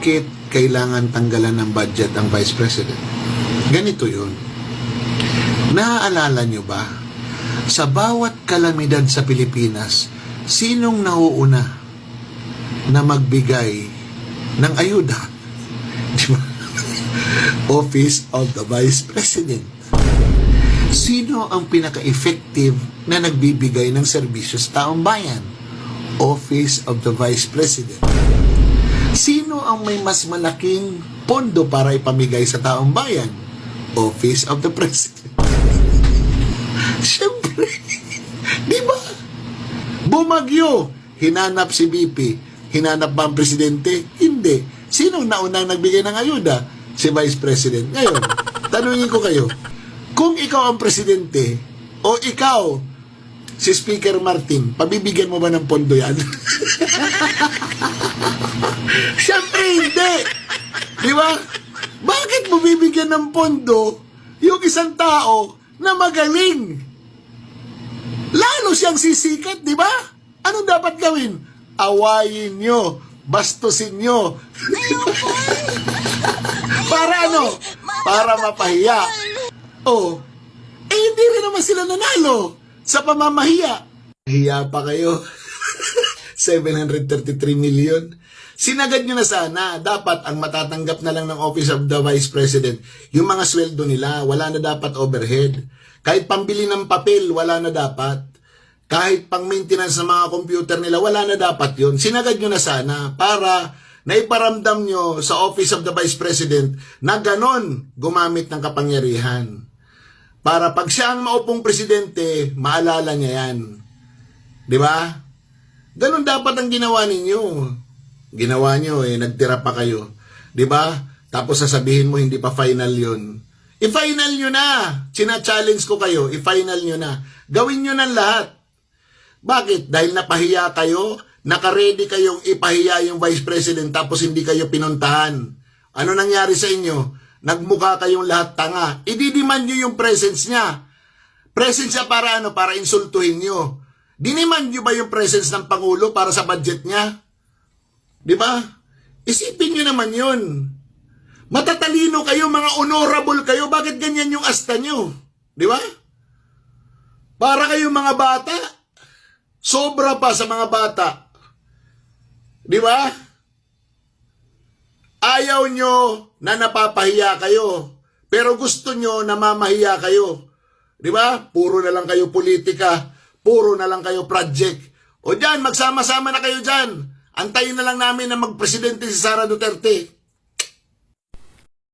bakit kailangan tanggalan ng budget ang Vice President? Ganito yun. Naaalala nyo ba, sa bawat kalamidad sa Pilipinas, sinong nauuna na magbigay ng ayuda? Di ba? Office of the Vice President. Sino ang pinaka-effective na nagbibigay ng serbisyo sa taong bayan? Office of the Vice President. Sino ang may mas malaking pondo para ipamigay sa taong bayan? Office of the President. Siyempre, di ba? Bumagyo, hinanap si BP. Hinanap ba ang presidente? Hindi. Sino naunang nagbigay ng ayuda? Si Vice President. Ngayon, tanungin ko kayo, kung ikaw ang presidente, o ikaw, si Speaker Martin, pabibigyan mo ba ng pondo yan? Siyempre hindi. Di ba? Bakit mo bibigyan ng pondo yung isang tao na magaling? Lalo siyang sisikat, di ba? Anong dapat gawin? Awayin nyo, bastusin nyo. Para ano? Para mapahiya. Oh, hindi rin naman sila nanalo sa pamamahiya. Hiya pa kayo. 733 million. Sinagad nyo na sana. Dapat ang matatanggap na lang ng Office of the Vice President, yung mga sweldo nila, wala na dapat overhead. Kahit pambili ng papel, wala na dapat. Kahit pang maintenance ng mga computer nila, wala na dapat yun. Sinagad nyo na sana para naiparamdam nyo sa Office of the Vice President na ganon gumamit ng kapangyarihan. Para pag siya ang maupong presidente, maalala niya yan. Di ba? Ganon dapat ang ginawa ninyo. Ginawa nyo nagtira pa kayo. Di ba? Tapos sasabihin mo hindi pa final yun. I-final nyo na. Sina-challenge ko kayo. I-final nyo na. Gawin nyo ng lahat. Bakit? Dahil napahiya kayo, naka-ready kayong ipahiya yung Vice President tapos hindi kayo pinuntahan. Ano nangyari sa inyo? Nagmukha kayong lahat tanga. Ididemand nyo yung presence niya. Presence niya para ano? Para insultuhin nyo. Diniman nyo ba yung presence ng Pangulo para sa budget niya? Di ba? Isipin nyo naman yun. Matatalino kayo, mga honorable kayo. Bakit ganyan yung asta nyo? Di ba? Para kayong mga bata. Sobra pa sa mga bata. Di ba? Ayaw nyo na napapahiya kayo. Pero gusto nyo na mamahiya kayo. Di ba? Puro na lang kayo politika. Puro na lang kayo project. O dyan, magsama-sama na kayo dyan. Antayin na lang namin na magpresidente si Sara Duterte.